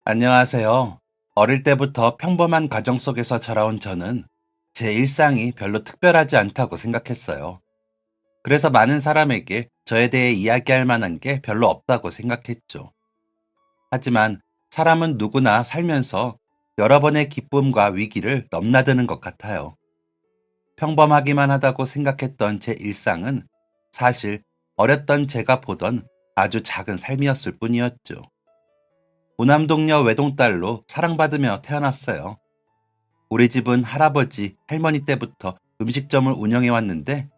안녕하세요. 어릴 때부터 평범한 가정 속에서 자라온 저는 제 일상이 별로 특별하지 않다고 생각했어요. 그래서 많은 사람에게 저에 대해 이야기할 만한 게 별로 없다고 생각했죠. 하지만 사람은 누구나 살면서 여러 번의 기쁨과 위기를 넘나드는 것 같아요. 평범하기만 하다고 생각했던 제 일상은 사실 어렸던 제가 보던 아주 작은 삶이었을 뿐이었죠. 오남동녀 외동딸로 사랑받으며 태어났어요. 우리 집은 할아버지, 할머니 때부터 음식점을 운영해 왔는데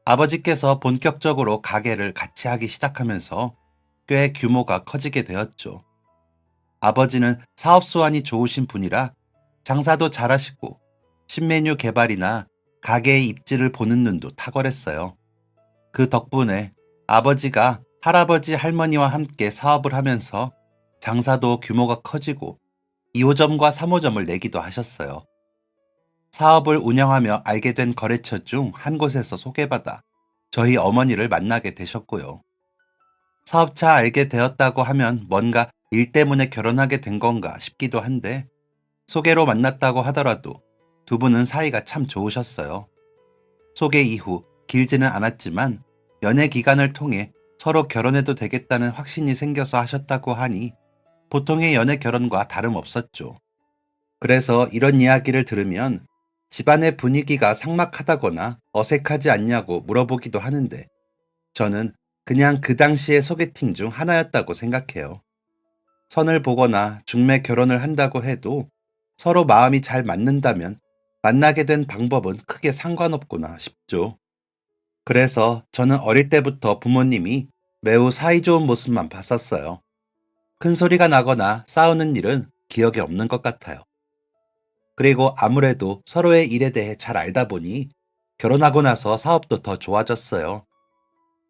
아버지께서 본격적으로 가게를 같이 하기 시작하면서 꽤 규모가 커지게 되었죠. 아버지는 사업 수완이 좋으신 분이라 장사도 잘하시고 신메뉴 개발이나 가게의 입지를 보는 눈도 탁월했어요. 그 덕분에 아버지가 할아버지, 할머니와 함께 사업을 하면서 장사도 규모가 커지고 2호점과 3호점을 내기도 하셨어요. 사업을 운영하며 알게 된 거래처 중 한 곳에서 소개받아 저희 어머니를 만나게 되셨고요. 사업차 알게 되었다고 하면 뭔가 일 때문에 결혼하게 된 건가 싶기도 한데 소개로 만났다고 하더라도 두 분은 사이가 참 좋으셨어요. 소개 이후 길지는 않았지만 연애 기간을 통해 서로 결혼해도 되겠다는 확신이 생겨서 하셨다고 하니 보통의 연애 결혼과 다름없었죠. 그래서 이런 이야기를 들으면 집안의 분위기가 삭막하다거나 어색하지 않냐고 물어보기도 하는데 저는 그냥 그 당시의 소개팅 중 하나였다고 생각해요. 선을 보거나 중매 결혼을 한다고 해도 서로 마음이 잘 맞는다면 만나게 된 방법은 크게 상관없구나 싶죠. 그래서 저는 어릴 때부터 부모님이 매우 사이좋은 모습만 봤었어요. 큰 소리가 나거나 싸우는 일은 기억에 없는 것 같아요. 그리고 아무래도 서로의 일에 대해 잘 알다 보니 결혼하고 나서 사업도 더 좋아졌어요.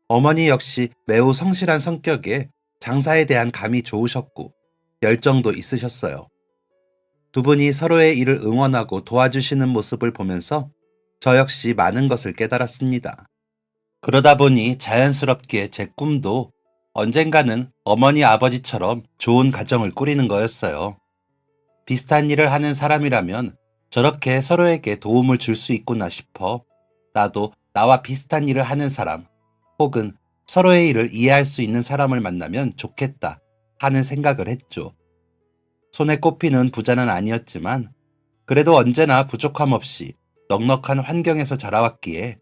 어머니 역시 매우 성실한 성격에 장사에 대한 감이 좋으셨고 열정도 있으셨어요. 두 분이 서로의 일을 응원하고 도와주시는 모습을 보면서 저 역시 많은 것을 깨달았습니다. 그러다 보니 자연스럽게 제 꿈도 언젠가는 어머니 아버지처럼 좋은 가정을 꾸리는 거였어요. 비슷한 일을 하는 사람이라면 저렇게 서로에게 도움을 줄 수 있구나 싶어 나도 나와 비슷한 일을 하는 사람 혹은 서로의 일을 이해할 수 있는 사람을 만나면 좋겠다 하는 생각을 했죠. 손에 꼽히는 부자는 아니었지만 그래도 언제나 부족함 없이 넉넉한 환경에서 자라왔기에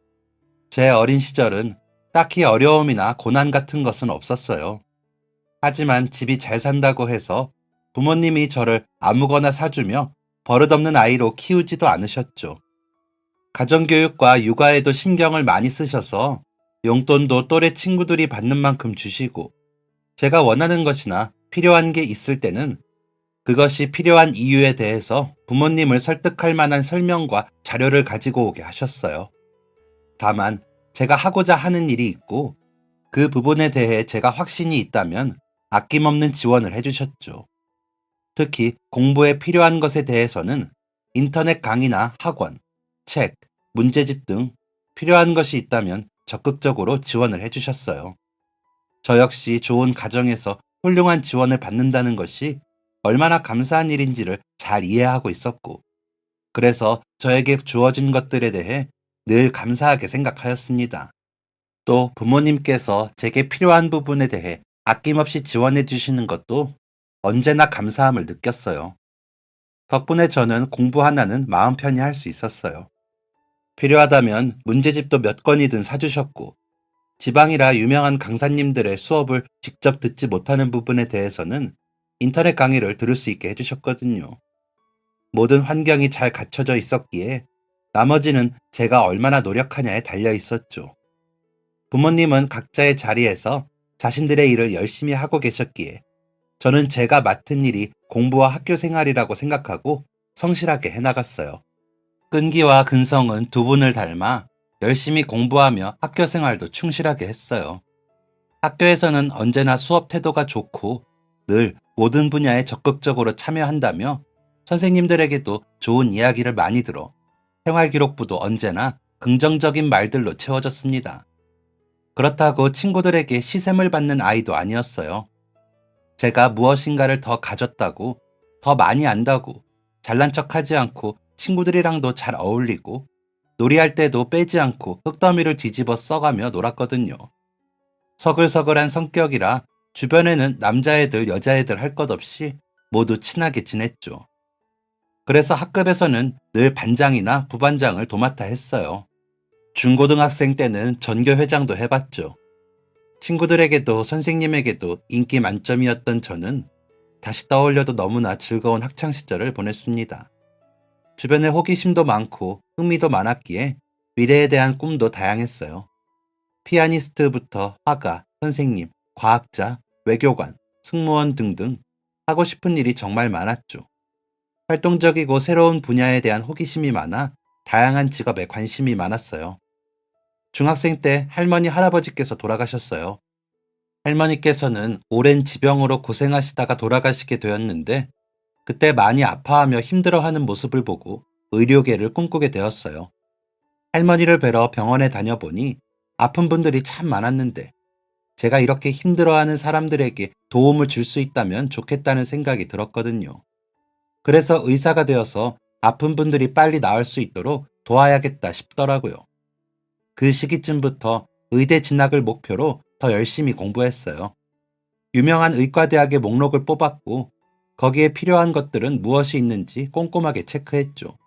제 어린 시절은 딱히 어려움이나 고난 같은 것은 없었어요. 하지만 집이 잘 산다고 해서 부모님이 저를 아무거나 사주며 버릇없는 아이로 키우지도 않으셨죠. 가정교육과 육아에도 신경을 많이 쓰셔서 용돈도 또래 친구들이 받는 만큼 주시고 제가 원하는 것이나 필요한 게 있을 때는 그것이 필요한 이유에 대해서 부모님을 설득할 만한 설명과 자료를 가지고 오게 하셨어요. 다만 제가 하고자 하는 일이 있고 그 부분에 대해 제가 확신이 있다면 아낌없는 지원을 해주셨죠. 특히 공부에 필요한 것에 대해서는 인터넷 강의나 학원, 책, 문제집 등 필요한 것이 있다면 적극적으로 지원을 해주셨어요. 저 역시 좋은 가정에서 훌륭한 지원을 받는다는 것이 얼마나 감사한 일인지를 잘 이해하고 있었고, 그래서 저에게 주어진 것들에 대해 늘 감사하게 생각하였습니다. 또 부모님께서 제게 필요한 부분에 대해 아낌없이 지원해 주시는 것도 언제나 감사함을 느꼈어요. 덕분에 저는 공부 하나는 마음 편히 할 수 있었어요. 필요하다면 문제집도 몇 권이든 사주셨고, 지방이라 유명한 강사님들의 수업을 직접 듣지 못하는 부분에 대해서는 인터넷 강의를 들을 수 있게 해주셨거든요. 모든 환경이 잘 갖춰져 있었기에 나머지는 제가 얼마나 노력하냐에 달려 있었죠. 부모님은 각자의 자리에서 자신들의 일을 열심히 하고 계셨기에 저는 제가 맡은 일이 공부와 학교 생활이라고 생각하고 성실하게 해나갔어요. 끈기와 근성은 두 분을 닮아 열심히 공부하며 학교 생활도 충실하게 했어요. 학교에서는 언제나 수업 태도가 좋고 늘 모든 분야에 적극적으로 참여한다며 선생님들에게도 좋은 이야기를 많이 들어 생활기록부도 언제나 긍정적인 말들로 채워졌습니다. 그렇다고 친구들에게 시샘을 받는 아이도 아니었어요. 제가 무엇인가를 더 가졌다고, 더 많이 안다고, 잘난 척하지 않고 친구들이랑도 잘 어울리고, 놀이할 때도 빼지 않고 흙더미를 뒤집어 써가며 놀았거든요. 서글서글한 성격이라 주변에는 남자애들, 여자애들 할 것 없이 모두 친하게 지냈죠. 그래서 학급에서는 늘 반장이나 부반장을 도맡아 했어요. 중고등학생 때는 전교회장도 해봤죠. 친구들에게도 선생님에게도 인기 만점이었던 저는 다시 떠올려도 너무나 즐거운 학창시절을 보냈습니다. 주변에 호기심도 많고 흥미도 많았기에 미래에 대한 꿈도 다양했어요. 피아니스트부터 화가, 선생님, 과학자, 외교관, 승무원 등등 하고 싶은 일이 정말 많았죠. 활동적이고 새로운 분야에 대한 호기심이 많아 다양한 직업에 관심이 많았어요. 중학생 때 할머니, 할아버지께서 돌아가셨어요. 할머니께서는 오랜 지병으로 고생하시다가 돌아가시게 되었는데 그때 많이 아파하며 힘들어하는 모습을 보고 의료계를 꿈꾸게 되었어요. 할머니를 뵈러 병원에 다녀보니 아픈 분들이 참 많았는데 제가 이렇게 힘들어하는 사람들에게 도움을 줄 수 있다면 좋겠다는 생각이 들었거든요. 그래서 의사가 되어서 아픈 분들이 빨리 나을 수 있도록 도와야겠다 싶더라고요. 그 시기쯤부터 의대 진학을 목표로 더 열심히 공부했어요. 유명한 의과대학의 목록을 뽑았고 거기에 필요한 것들은 무엇이 있는지 꼼꼼하게 체크했죠.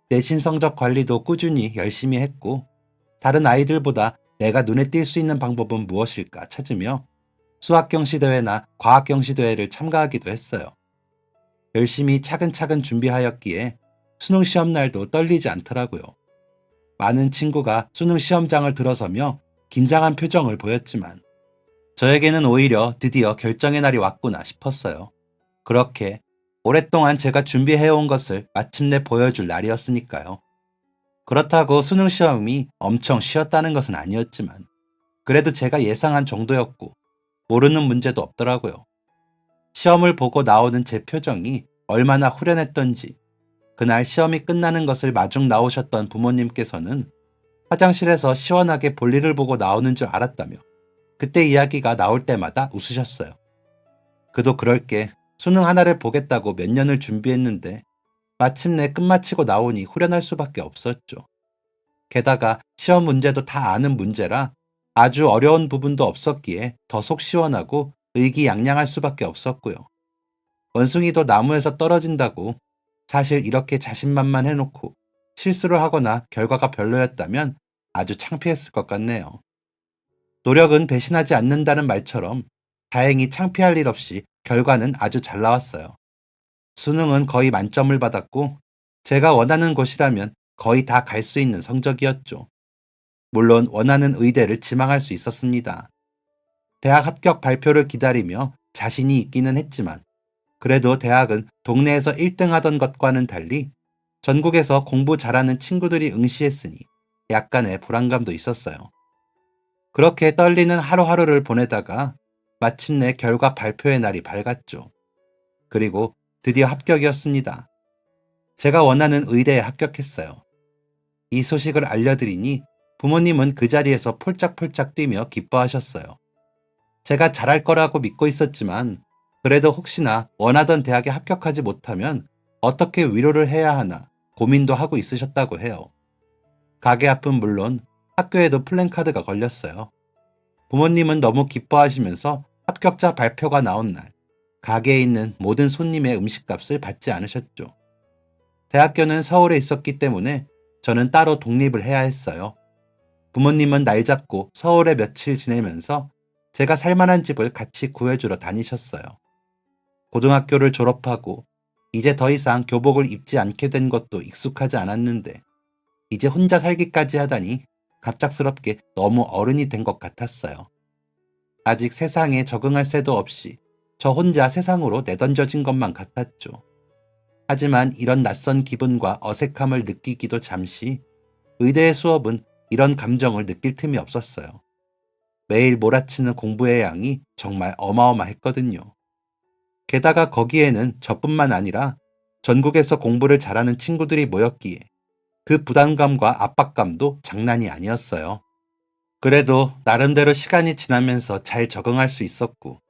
내신 성적 관리도 꾸준히 열심히 했고 다른 아이들보다 내가 눈에 띌 수 있는 방법은 무엇일까 찾으며 수학경시대회나 과학경시대회를 참가하기도 했어요. 열심히 차근차근 준비하였기에 수능 시험 날도 떨리지 않더라고요. 많은 친구가 수능 시험장을 들어서며 긴장한 표정을 보였지만 저에게는 오히려 드디어 결정의 날이 왔구나 싶었어요. 그렇게 오랫동안 제가 준비해온 것을 마침내 보여줄 날이었으니까요. 그렇다고 수능 시험이 엄청 쉬웠다는 것은 아니었지만 그래도 제가 예상한 정도였고 모르는 문제도 없더라고요. 시험을 보고 나오는 제 표정이 얼마나 후련했던지 그날 시험이 끝나는 것을 마중 나오셨던 부모님께서는 화장실에서 시원하게 볼일을 보고 나오는 줄 알았다며 그때 이야기가 나올 때마다 웃으셨어요. 그도 그럴게 수능 하나를 보겠다고 몇 년을 준비했는데 마침내 끝마치고 나오니 후련할 수밖에 없었죠. 게다가 시험 문제도 다 아는 문제라 아주 어려운 부분도 없었기에 더 속 시원하고 의기양양할 수밖에 없었고요. 원숭이도 나무에서 떨어진다고 사실 이렇게 자신만만해놓고 실수를 하거나 결과가 별로였다면 아주 창피했을 것 같네요. 노력은 배신하지 않는다는 말처럼 다행히 창피할 일 없이 결과는 아주 잘 나왔어요. 수능은 거의 만점을 받았고 제가 원하는 곳이라면 거의 다 갈 수 있는 성적이었죠. 물론 원하는 의대를 지망할 수 있었습니다. 대학 합격 발표를 기다리며 자신이 있기는 했지만 그래도 대학은 동네에서 1등 하던 것과는 달리 전국에서 공부 잘하는 친구들이 응시했으니 약간의 불안감도 있었어요. 그렇게 떨리는 하루하루를 보내다가 마침내 결과 발표의 날이 밝았죠. 그리고 드디어 합격이었습니다. 제가 원하는 의대에 합격했어요. 이 소식을 알려드리니 부모님은 그 자리에서 폴짝폴짝 뛰며 기뻐하셨어요. 제가 잘할 거라고 믿고 있었지만 그래도 혹시나 원하던 대학에 합격하지 못하면 어떻게 위로를 해야 하나 고민도 하고 있으셨다고 해요. 가게 앞은 물론 학교에도 플랜카드가 걸렸어요. 부모님은 너무 기뻐하시면서 합격자 발표가 나온 날 가게에 있는 모든 손님의 음식값을 받지 않으셨죠. 대학교는 서울에 있었기 때문에 저는 따로 독립을 해야 했어요. 부모님은 날 잡고 서울에 며칠 지내면서 제가 살만한 집을 같이 구해주러 다니셨어요. 고등학교를 졸업하고 이제 더 이상 교복을 입지 않게 된 것도 익숙하지 않았는데 이제 혼자 살기까지 하다니 갑작스럽게 너무 어른이 된 것 같았어요. 아직 세상에 적응할 새도 없이 저 혼자 세상으로 내던져진 것만 같았죠. 하지만 이런 낯선 기분과 어색함을 느끼기도 잠시 의대의 수업은 이런 감정을 느낄 틈이 없었어요. 매일 몰아치는 공부의 양이 정말 어마어마했거든요. 게다가 거기에는 저뿐만 아니라 전국에서 공부를 잘하는 친구들이 모였기에 그 부담감과 압박감도 장난이 아니었어요. 그래도 나름대로 시간이 지나면서 잘 적응할 수 있었고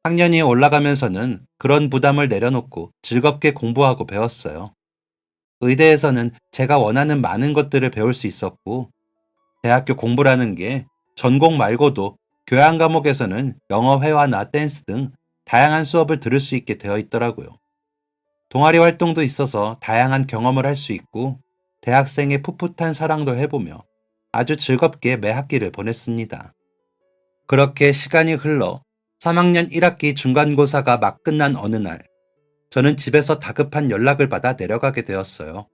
학년이 올라가면서는 그런 부담을 내려놓고 즐겁게 공부하고 배웠어요. 의대에서는 제가 원하는 많은 것들을 배울 수 있었고, 대학교 공부라는 게 전공 말고도 교양 과목에서는 영어 회화나 댄스 등 다양한 수업을 들을 수 있게 되어 있더라고요. 동아리 활동도 있어서 다양한 경험을 할 수 있고, 대학생의 풋풋한 사랑도 해보며 아주 즐겁게 매 학기를 보냈습니다. 그렇게 시간이 흘러 3학년 1학기 중간고사가 막 끝난 어느 날, 저는 집에서 다급한 연락을 받아 내려가게 되었어요.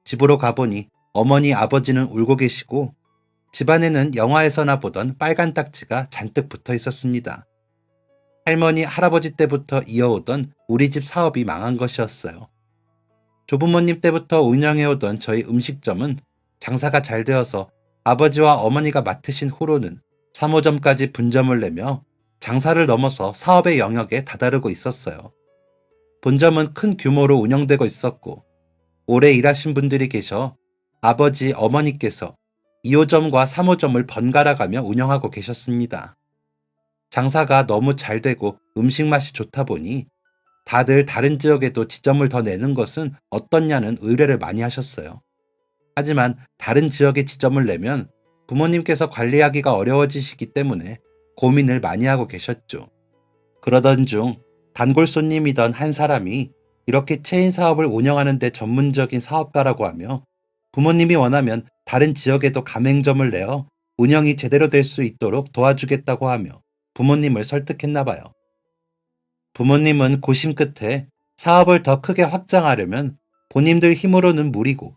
집으로 가보니 어머니, 아버지는 울고 계시고, 집안에는 영화에서나 보던 빨간 딱지가 잔뜩 붙어 있었습니다. 할머니, 할아버지 때부터 이어오던 우리 집 사업이 망한 것이었어요. 조부모님 때부터 운영해오던 저희 음식점은 장사가 잘 되어서 아버지와 어머니가 맡으신 후로는 3호점까지 분점을 내며 장사를 넘어서 사업의 영역에 다다르고 있었어요. 본점은 큰 규모로 운영되고 있었고, 오래 일하신 분들이 계셔 아버지, 어머니께서 2호점과 3호점을 번갈아 가며 운영하고 계셨습니다. 장사가 너무 잘 되고 음식 맛이 좋다 보니 다들 다른 지역에도 지점을 더 내는 것은 어떻냐는 의뢰를 많이 하셨어요. 하지만 다른 지역에 지점을 내면 부모님께서 관리하기가 어려워지시기 때문에 고민을 많이 하고 계셨죠. 그러던 중 단골 손님이던 한 사람이 이렇게 체인 사업을 운영하는 데 전문적인 사업가라고 하며 부모님이 원하면 다른 지역에도 가맹점을 내어 운영이 제대로 될 수 있도록 도와주겠다고 하며 부모님을 설득했나 봐요. 부모님은 고심 끝에 사업을 더 크게 확장하려면 본인들 힘으로는 무리고,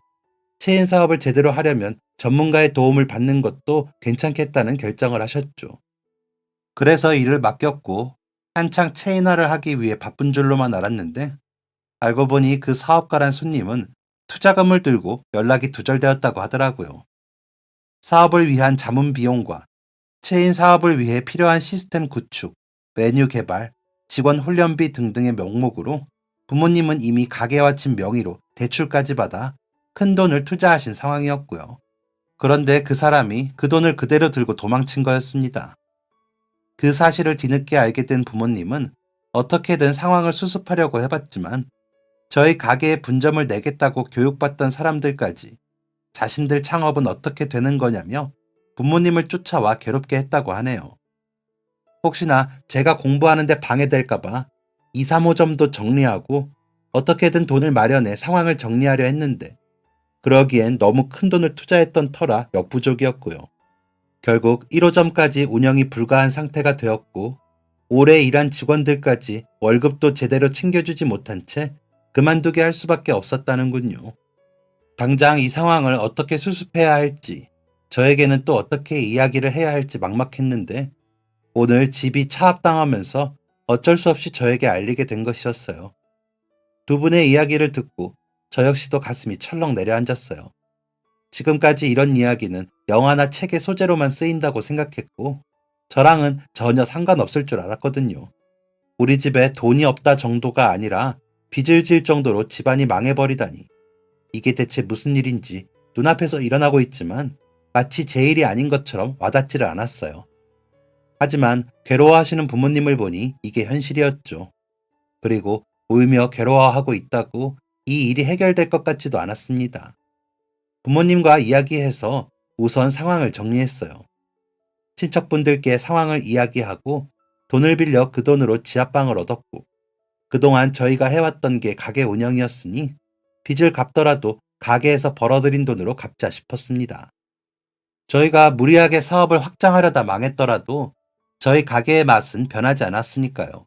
체인 사업을 제대로 하려면 전문가의 도움을 받는 것도 괜찮겠다는 결정을 하셨죠. 그래서 일을 맡겼고 한창 체인화를 하기 위해 바쁜 줄로만 알았는데, 알고 보니 그 사업가란 손님은 투자금을 들고 연락이 두절되었다고 하더라고요. 사업을 위한 자문 비용과 체인 사업을 위해 필요한 시스템 구축, 메뉴 개발, 직원 훈련비 등등의 명목으로 부모님은 이미 가게와 집 명의로 대출까지 받아 큰 돈을 투자하신 상황이었고요. 그런데 그 사람이 그 돈을 그대로 들고 도망친 거였습니다. 그 사실을 뒤늦게 알게 된 부모님은 어떻게든 상황을 수습하려고 해봤지만, 저희 가게에 분점을 내겠다고 교육받던 사람들까지 자신들 창업은 어떻게 되는 거냐며 부모님을 쫓아와 괴롭게 했다고 하네요. 혹시나 제가 공부하는데 방해될까봐 2, 3호점도 정리하고 어떻게든 돈을 마련해 상황을 정리하려 했는데, 그러기엔 너무 큰 돈을 투자했던 터라 역부족이었고요. 결국 1호점까지 운영이 불가한 상태가 되었고, 오래 일한 직원들까지 월급도 제대로 챙겨주지 못한 채 그만두게 할 수밖에 없었다는군요. 당장 이 상황을 어떻게 수습해야 할지, 저에게는 또 어떻게 이야기를 해야 할지 막막했는데, 오늘 집이 차압당하면서 어쩔 수 없이 저에게 알리게 된 것이었어요. 두 분의 이야기를 듣고 저 역시도 가슴이 철렁 내려앉았어요. 지금까지 이런 이야기는 영화나 책의 소재로만 쓰인다고 생각했고, 저랑은 전혀 상관없을 줄 알았거든요. 우리 집에 돈이 없다 정도가 아니라 빚을 질 정도로 집안이 망해버리다니, 이게 대체 무슨 일인지 눈앞에서 일어나고 있지만 마치 제 일이 아닌 것처럼 와닿지를 않았어요. 하지만 괴로워하시는 부모님을 보니 이게 현실이었죠. 그리고 울며 괴로워하고 있다고 이 일이 해결될 것 같지도 않았습니다. 부모님과 이야기해서 우선 상황을 정리했어요. 친척분들께 상황을 이야기하고 돈을 빌려 그 돈으로 지하방을 얻었고, 그동안 저희가 해왔던 게 가게 운영이었으니 빚을 갚더라도 가게에서 벌어들인 돈으로 갚자 싶었습니다. 저희가 무리하게 사업을 확장하려다 망했더라도 저희 가게의 맛은 변하지 않았으니까요.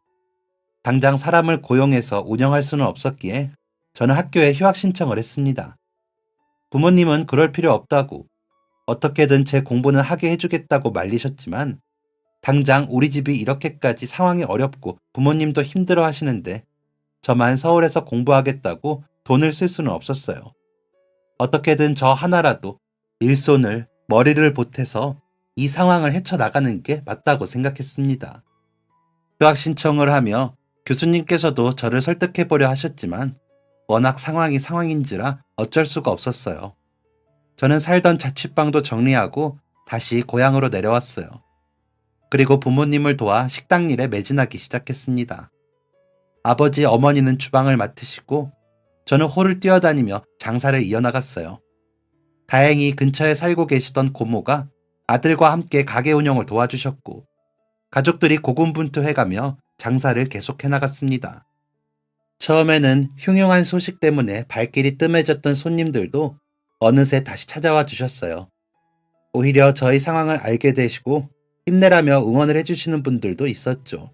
당장 사람을 고용해서 운영할 수는 없었기에 저는 학교에 휴학 신청을 했습니다. 부모님은 그럴 필요 없다고, 어떻게든 제 공부는 하게 해주겠다고 말리셨지만, 당장 우리 집이 이렇게까지 상황이 어렵고 부모님도 힘들어 하시는데 저만 서울에서 공부하겠다고 돈을 쓸 수는 없었어요. 어떻게든 저 하나라도 일손을, 머리를 보태서 이 상황을 헤쳐나가는 게 맞다고 생각했습니다. 휴학 신청을 하며 교수님께서도 저를 설득해보려 하셨지만 워낙 상황이 상황인지라 어쩔 수가 없었어요. 저는 살던 자취방도 정리하고 다시 고향으로 내려왔어요. 그리고 부모님을 도와 식당 일에 매진하기 시작했습니다. 아버지, 어머니는 주방을 맡으시고 저는 홀을 뛰어다니며 장사를 이어나갔어요. 다행히 근처에 살고 계시던 고모가 아들과 함께 가게 운영을 도와주셨고 가족들이 고군분투해가며 장사를 계속해 나갔습니다. 처음에는 흉흉한 소식 때문에 발길이 뜸해졌던 손님들도 어느새 다시 찾아와 주셨어요. 오히려 저희 상황을 알게 되시고 힘내라며 응원을 해주시는 분들도 있었죠.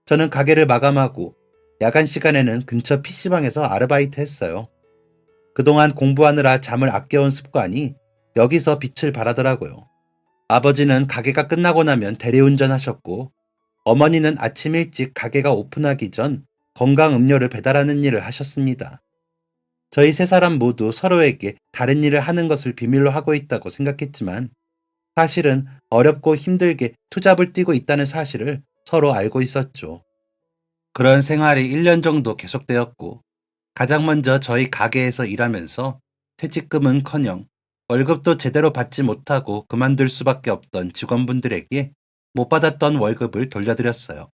저는 가게를 마감하고 야간 시간에는 근처 PC방에서 아르바이트 했어요. 그동안 공부하느라 잠을 아껴온 습관이 여기서 빛을 발하더라고요. 아버지는 가게가 끝나고 나면 대리운전 하셨고 어머니는 아침 일찍 가게가 오픈하기 전 건강 음료를 배달하는 일을 하셨습니다. 저희 세 사람 모두 서로에게 다른 일을 하는 것을 비밀로 하고 있다고 생각했지만 사실은 어렵고 힘들게 투잡을 뛰고 있다는 사실을 서로 알고 있었죠. 그런 생활이 1년 정도 계속되었고 가장 먼저 저희 가게에서 일하면서 퇴직금은커녕 월급도 제대로 받지 못하고 그만둘 수밖에 없던 직원분들에게 못 받았던 월급을 돌려드렸어요.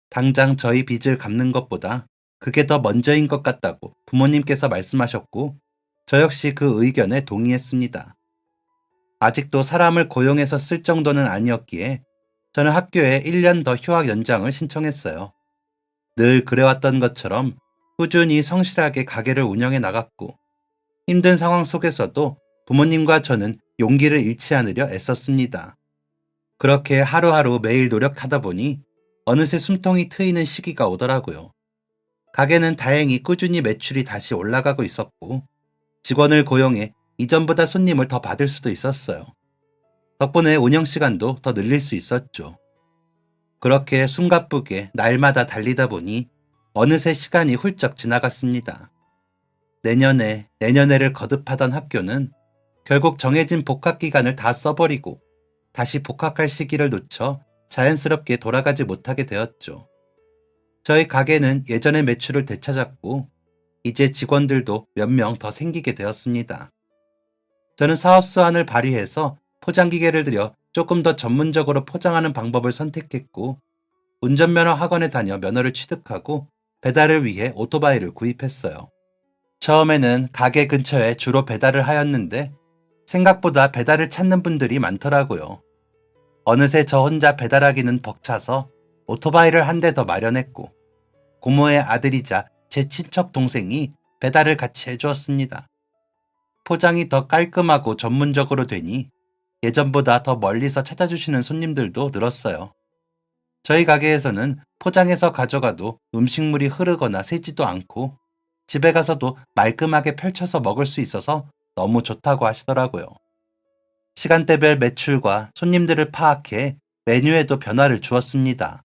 당장 저희 빚을 갚는 것보다 그게 더 먼저인 것 같다고 부모님께서 말씀하셨고 저 역시 그 의견에 동의했습니다. 아직도 사람을 고용해서 쓸 정도는 아니었기에 저는 학교에 1년 더 휴학 연장을 신청했어요. 늘 그래왔던 것처럼 꾸준히 성실하게 가게를 운영해 나갔고 힘든 상황 속에서도 부모님과 저는 용기를 잃지 않으려 애썼습니다. 그렇게 하루하루 매일 노력하다 보니 어느새 숨통이 트이는 시기가 오더라고요. 가게는 다행히 꾸준히 매출이 다시 올라가고 있었고 직원을 고용해 이전보다 손님을 더 받을 수도 있었어요. 덕분에 운영 시간도 더 늘릴 수 있었죠. 그렇게 숨가쁘게 날마다 달리다 보니 어느새 시간이 훌쩍 지나갔습니다. 내년에를 거듭하던 학교는 결국 정해진 복학 기간을 다 써버리고 다시 복학할 시기를 놓쳐 자연스럽게 돌아가지 못하게 되었죠. 저희 가게는 예전의 매출을 되찾았고 이제 직원들도 몇 명 더 생기게 되었습니다. 저는 사업 수완을 발휘해서 포장기계를 들여 조금 더 전문적으로 포장하는 방법을 선택했고 운전면허 학원에 다녀 면허를 취득하고 배달을 위해 오토바이를 구입했어요. 처음에는 가게 근처에 주로 배달을 하였는데 생각보다 배달을 찾는 분들이 많더라고요. 어느새 저 혼자 배달하기는 벅차서 오토바이를 한 대 더 마련했고 고모의 아들이자 제 친척 동생이 배달을 같이 해주었습니다. 포장이 더 깔끔하고 전문적으로 되니 예전보다 더 멀리서 찾아주시는 손님들도 늘었어요. 저희 가게에서는 포장해서 가져가도 음식물이 흐르거나 새지도 않고 집에 가서도 말끔하게 펼쳐서 먹을 수 있어서 너무 좋다고 하시더라고요. 시간대별 매출과 손님들을 파악해 메뉴에도 변화를 주었습니다.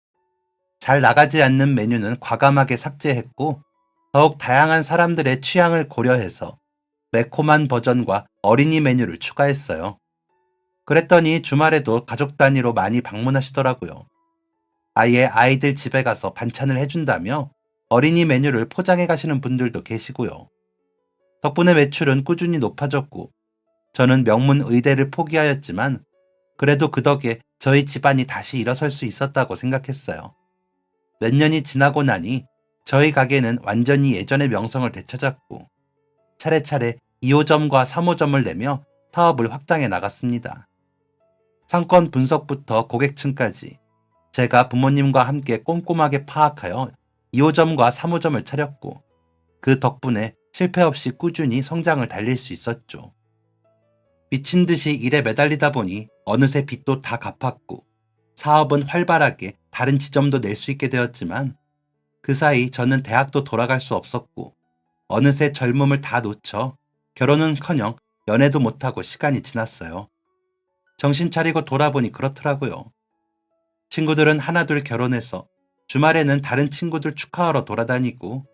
잘 나가지 않는 메뉴는 과감하게 삭제했고 더욱 다양한 사람들의 취향을 고려해서 매콤한 버전과 어린이 메뉴를 추가했어요. 그랬더니 주말에도 가족 단위로 많이 방문하시더라고요. 아예 아이들 집에 가서 반찬을 해준다며 어린이 메뉴를 포장해 가시는 분들도 계시고요. 덕분에 매출은 꾸준히 높아졌고 저는 명문 의대를 포기하였지만 그래도 그 덕에 저희 집안이 다시 일어설 수 있었다고 생각했어요. 몇 년이 지나고 나니 저희 가게는 완전히 예전의 명성을 되찾았고 차례차례 2호점과 3호점을 내며 사업을 확장해 나갔습니다. 상권 분석부터 고객층까지 제가 부모님과 함께 꼼꼼하게 파악하여 2호점과 3호점을 차렸고 그 덕분에 실패 없이 꾸준히 성장을 달릴 수 있었죠. 미친 듯이 일에 매달리다 보니 어느새 빚도 다 갚았고 사업은 활발하게 다른 지점도 낼 수 있게 되었지만 그 사이 저는 대학도 돌아갈 수 없었고 어느새 젊음을 다 놓쳐 결혼은커녕 연애도 못하고 시간이 지났어요. 정신 차리고 돌아보니 그렇더라고요. 친구들은 하나둘 결혼해서 주말에는 다른 친구들 축하하러 돌아다니고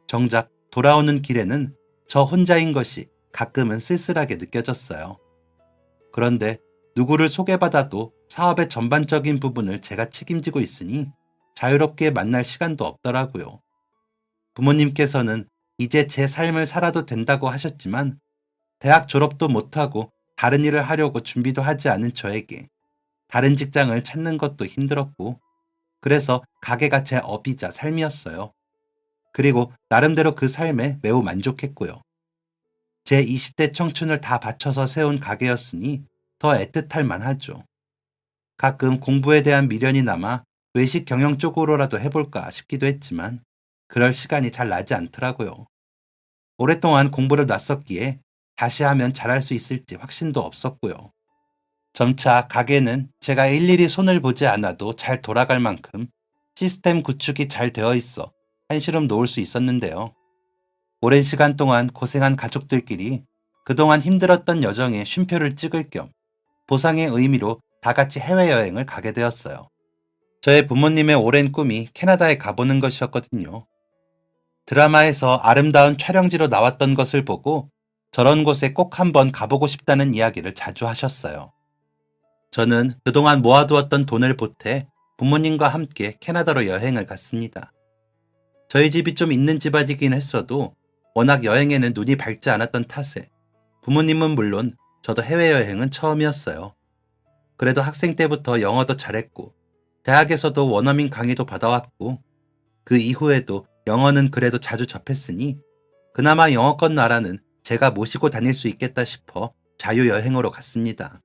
정작 돌아오는 길에는 저 혼자인 것이 가끔은 쓸쓸하게 느껴졌어요. 그런데 누구를 소개받아도 사업의 전반적인 부분을 제가 책임지고 있으니 자유롭게 만날 시간도 없더라고요. 부모님께서는 이제 제 삶을 살아도 된다고 하셨지만 대학 졸업도 못하고 다른 일을 하려고 준비도 하지 않은 저에게 다른 직장을 찾는 것도 힘들었고, 그래서 가게가 제 업이자 삶이었어요. 그리고 나름대로 그 삶에 매우 만족했고요. 제 20대 청춘을 다 바쳐서 세운 가게였으니 더 애틋할 만하죠. 가끔 공부에 대한 미련이 남아 외식 경영 쪽으로라도 해볼까 싶기도 했지만 그럴 시간이 잘 나지 않더라고요. 오랫동안 공부를 놨었기에 다시 하면 잘할 수 있을지 확신도 없었고요. 점차 가게는 제가 일일이 손을 보지 않아도 잘 돌아갈 만큼 시스템 구축이 잘 되어 있어 한시름 놓을 수 있었는데요. 오랜 시간 동안 고생한 가족들끼리 그동안 힘들었던 여정에 쉼표를 찍을 겸 보상의 의미로 다 같이 해외여행을 가게 되었어요. 저의 부모님의 오랜 꿈이 캐나다에 가보는 것이었거든요. 드라마에서 아름다운 촬영지로 나왔던 것을 보고 저런 곳에 꼭 한번 가보고 싶다는 이야기를 자주 하셨어요. 저는 그동안 모아두었던 돈을 보태 부모님과 함께 캐나다로 여행을 갔습니다. 저희 집이 좀 있는 집안이긴 했어도 워낙 여행에는 눈이 밝지 않았던 탓에 부모님은 물론 저도 해외여행은 처음이었어요. 그래도 학생 때부터 영어도 잘했고 대학에서도 원어민 강의도 받아왔고 그 이후에도 영어는 그래도 자주 접했으니 그나마 영어권 나라는 제가 모시고 다닐 수 있겠다 싶어 자유여행으로 갔습니다.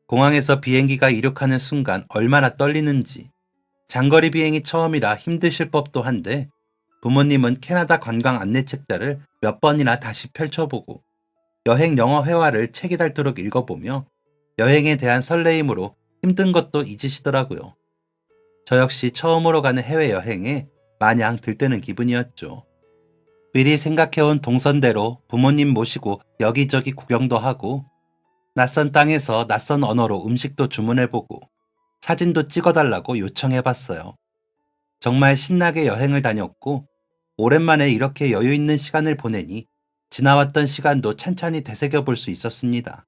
공항에서 비행기가 이륙하는 순간 얼마나 떨리는지, 장거리 비행이 처음이라 힘드실 법도 한데 부모님은 캐나다 관광 안내책자를 몇 번이나 다시 펼쳐보고 여행 영어 회화를 책이 닳도록 읽어보며 여행에 대한 설레임으로 힘든 것도 잊으시더라고요. 저 역시 처음으로 가는 해외여행에 마냥 들뜨는 기분이었죠. 미리 생각해온 동선대로 부모님 모시고 여기저기 구경도 하고 낯선 땅에서 낯선 언어로 음식도 주문해보고 사진도 찍어달라고 요청해봤어요. 정말 신나게 여행을 다녔고 오랜만에 이렇게 여유 있는 시간을 보내니 지나왔던 시간도 찬찬히 되새겨볼 수 있었습니다.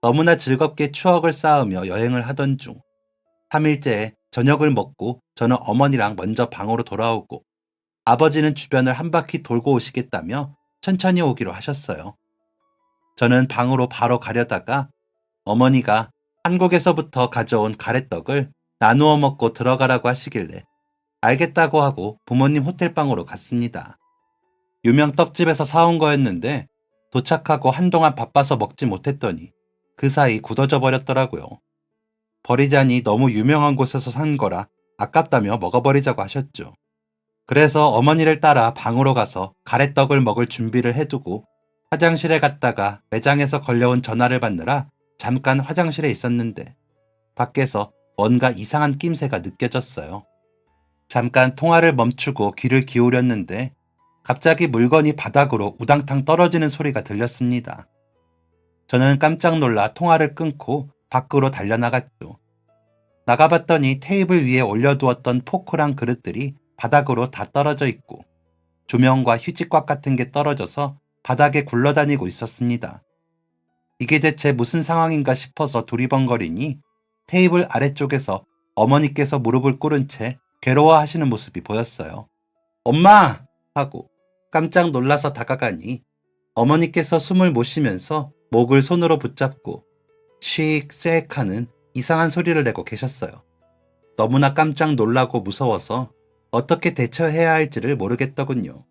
너무나 즐겁게 추억을 쌓으며 여행을 하던 중 3일째에 저녁을 먹고 저는 어머니랑 먼저 방으로 돌아오고 아버지는 주변을 한 바퀴 돌고 오시겠다며 천천히 오기로 하셨어요. 저는 방으로 바로 가려다가 어머니가 한국에서부터 가져온 가래떡을 나누어 먹고 들어가라고 하시길래 알겠다고 하고 부모님 호텔방으로 갔습니다. 유명 떡집에서 사온 거였는데 도착하고 한동안 바빠서 먹지 못했더니 그 사이 굳어져 버렸더라고요. 버리자니 너무 유명한 곳에서 산 거라 아깝다며 먹어버리자고 하셨죠. 그래서 어머니를 따라 방으로 가서 가래떡을 먹을 준비를 해두고 화장실에 갔다가 매장에서 걸려온 전화를 받느라 잠깐 화장실에 있었는데 밖에서 뭔가 이상한 낌새가 느껴졌어요. 잠깐 통화를 멈추고 귀를 기울였는데 갑자기 물건이 바닥으로 우당탕 떨어지는 소리가 들렸습니다. 저는 깜짝 놀라 통화를 끊고 밖으로 달려나갔죠. 나가봤더니 테이블 위에 올려두었던 포크랑 그릇들이 바닥으로 다 떨어져 있고 조명과 휴지꽉 같은 게 떨어져서 바닥에 굴러다니고 있었습니다. 이게 대체 무슨 상황인가 싶어서 두리번거리니 테이블 아래쪽에서 어머니께서 무릎을 꿇은 채 괴로워하시는 모습이 보였어요. 엄마! 하고 깜짝 놀라서 다가가니 어머니께서 숨을 못 쉬면서 목을 손으로 붙잡고 씩 쌔익 하는 이상한 소리를 내고 계셨어요. 너무나 깜짝 놀라고 무서워서 어떻게 대처해야 할지를 모르겠더군요.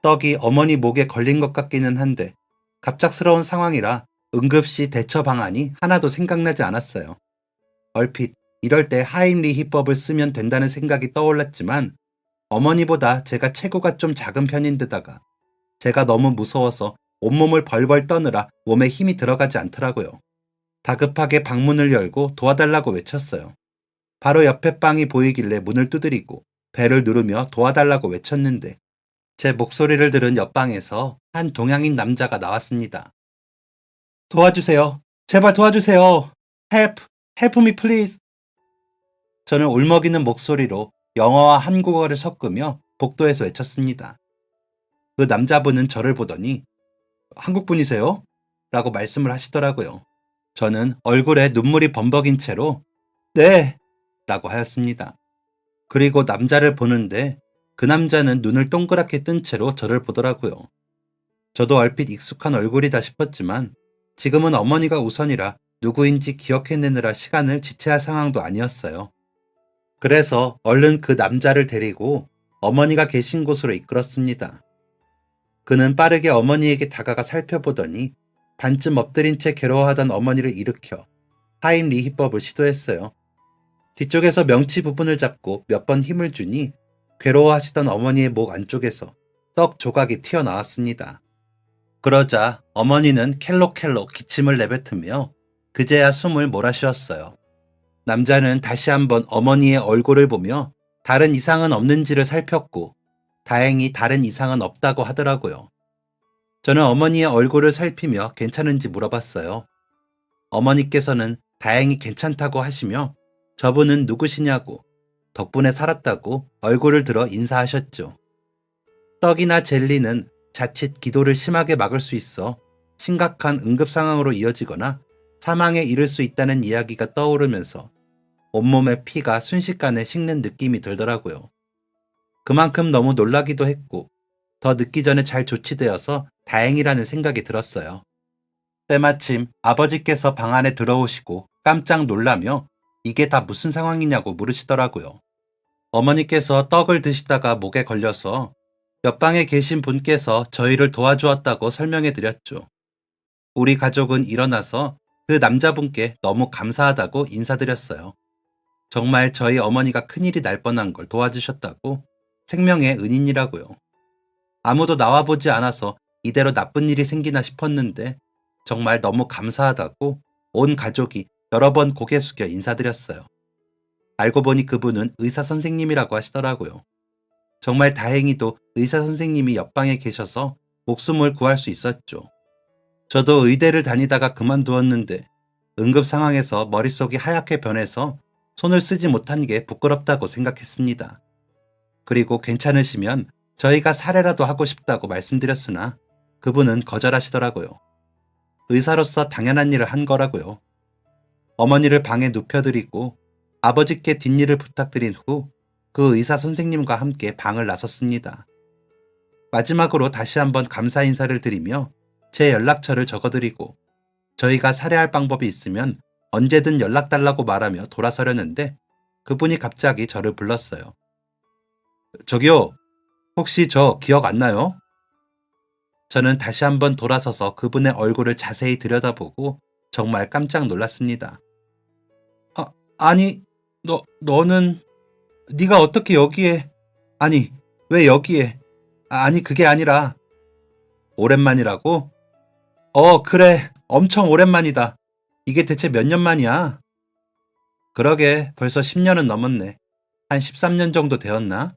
떡이 어머니 목에 걸린 것 같기는 한데 갑작스러운 상황이라 응급시 대처 방안이 하나도 생각나지 않았어요. 얼핏 이럴 때 하임리히법을 쓰면 된다는 생각이 떠올랐지만 어머니보다 제가 체구가 좀 작은 편인 데다가 제가 너무 무서워서 온몸을 벌벌 떠느라 몸에 힘이 들어가지 않더라고요. 다급하게 방문을 열고 도와달라고 외쳤어요. 바로 옆에 방이 보이길래 문을 두드리고 벨을 누르며 도와달라고 외쳤는데 제 목소리를 들은 옆방에서 한 동양인 남자가 나왔습니다. 도와주세요. 제발 도와주세요. Help! Help me please! 저는 울먹이는 목소리로 영어와 한국어를 섞으며 복도에서 외쳤습니다. 그 남자분은 저를 보더니 한국분이세요? 라고 말씀을 하시더라고요. 저는 얼굴에 눈물이 범벅인 채로 네! 라고 하였습니다. 그리고 남자를 보는데 그 남자는 눈을 동그랗게 뜬 채로 저를 보더라고요. 저도 얼핏 익숙한 얼굴이다 싶었지만 지금은 어머니가 우선이라 누구인지 기억해내느라 시간을 지체할 상황도 아니었어요. 그래서 얼른 그 남자를 데리고 어머니가 계신 곳으로 이끌었습니다. 그는 빠르게 어머니에게 다가가 살펴보더니 반쯤 엎드린 채 괴로워하던 어머니를 일으켜 하임리히법을 시도했어요. 뒤쪽에서 명치 부분을 잡고 몇 번 힘을 주니 괴로워하시던 어머니의 목 안쪽에서 떡 조각이 튀어나왔습니다. 그러자 어머니는 켈록켈록 기침을 내뱉으며 그제야 숨을 몰아쉬었어요. 남자는 다시 한번 어머니의 얼굴을 보며 다른 이상은 없는지를 살폈고 다행히 다른 이상은 없다고 하더라고요. 저는 어머니의 얼굴을 살피며 괜찮은지 물어봤어요. 어머니께서는 다행히 괜찮다고 하시며 저분은 누구시냐고 덕분에 살았다고 얼굴을 들어 인사하셨죠. 떡이나 젤리는 자칫 기도를 심하게 막을 수 있어 심각한 응급 상황으로 이어지거나 사망에 이를 수 있다는 이야기가 떠오르면서 온몸에 피가 순식간에 식는 느낌이 들더라고요. 그만큼 너무 놀라기도 했고 더 늦기 전에 잘 조치되어서 다행이라는 생각이 들었어요. 때마침 아버지께서 방 안에 들어오시고 깜짝 놀라며 이게 다 무슨 상황이냐고 물으시더라고요. 어머니께서 떡을 드시다가 목에 걸려서 옆방에 계신 분께서 저희를 도와주었다고 설명해 드렸죠. 우리 가족은 일어나서 그 남자분께 너무 감사하다고 인사드렸어요. 정말 저희 어머니가 큰일이 날 뻔한 걸 도와주셨다고 생명의 은인이라고요. 아무도 나와보지 않아서 이대로 나쁜 일이 생기나 싶었는데 정말 너무 감사하다고 온 가족이 여러 번 고개 숙여 인사드렸어요. 알고 보니 그분은 의사 선생님이라고 하시더라고요. 정말 다행히도 의사 선생님이 옆방에 계셔서 목숨을 구할 수 있었죠. 저도 의대를 다니다가 그만두었는데 응급 상황에서 머릿속이 하얗게 변해서 손을 쓰지 못한 게 부끄럽다고 생각했습니다. 그리고 괜찮으시면 저희가 사례라도 하고 싶다고 말씀드렸으나 그분은 거절하시더라고요. 의사로서 당연한 일을 한 거라고요. 어머니를 방에 눕혀드리고 아버지께 뒷일을 부탁드린 후 그 의사 선생님과 함께 방을 나섰습니다. 마지막으로 다시 한번 감사 인사를 드리며 제 연락처를 적어드리고 저희가 살해할 방법이 있으면 언제든 연락달라고 말하며 돌아서려는데 그분이 갑자기 저를 불렀어요. 저기요, 혹시 저 기억 안 나요? 저는 다시 한번 돌아서서 그분의 얼굴을 자세히 들여다보고 정말 깜짝 놀랐습니다. 아니, 너는 네가 어떻게 여기에... 아니, 왜 여기에... 아니, 그게 아니라... 오랜만이라고? 그래, 엄청 오랜만이다. 이게 대체 몇 년 만이야? 그러게, 벌써 10년은 넘었네. 한 13년 정도 되었나?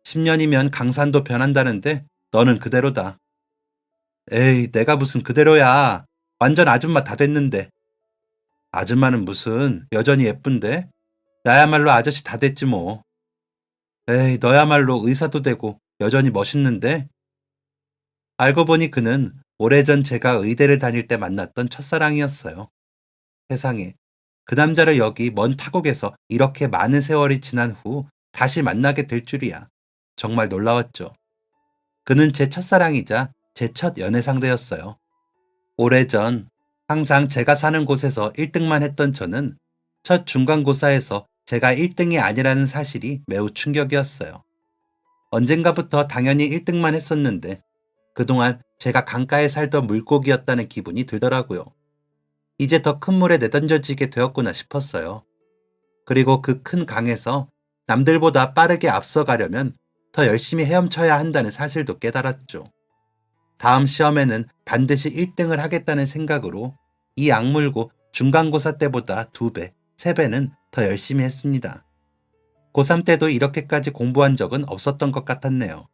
10년이면 강산도 변한다는데 너는 그대로다. 에이, 내가 무슨 그대로야. 완전 아줌마 다 됐는데. 아줌마는 무슨, 여전히 예쁜데? 나야말로 아저씨 다 됐지 뭐. 에이, 너야말로 의사도 되고 여전히 멋있는데? 알고 보니 그는 오래전 제가 의대를 다닐 때 만났던 첫사랑이었어요. 세상에, 그 남자를 여기 먼 타국에서 이렇게 많은 세월이 지난 후 다시 만나게 될 줄이야. 정말 놀라웠죠. 그는 제 첫사랑이자 제 첫 연애 상대였어요. 오래전 항상 제가 사는 곳에서 1등만 했던 저는 첫 중간고사에서 제가 1등이 아니라는 사실이 매우 충격이었어요. 언젠가부터 당연히 1등만 했었는데 그동안 제가 강가에 살던 물고기였다는 기분이 들더라고요. 이제 더 큰 물에 내던져지게 되었구나 싶었어요. 그리고 그 큰 강에서 남들보다 빠르게 앞서가려면 더 열심히 헤엄쳐야 한다는 사실도 깨달았죠. 다음 시험에는 반드시 1등을 하겠다는 생각으로 이 악물고 중간고사 때보다 2배, 3배는 더 열심히 했습니다. 고3 때도 이렇게까지 공부한 적은 없었던 것 같았네요.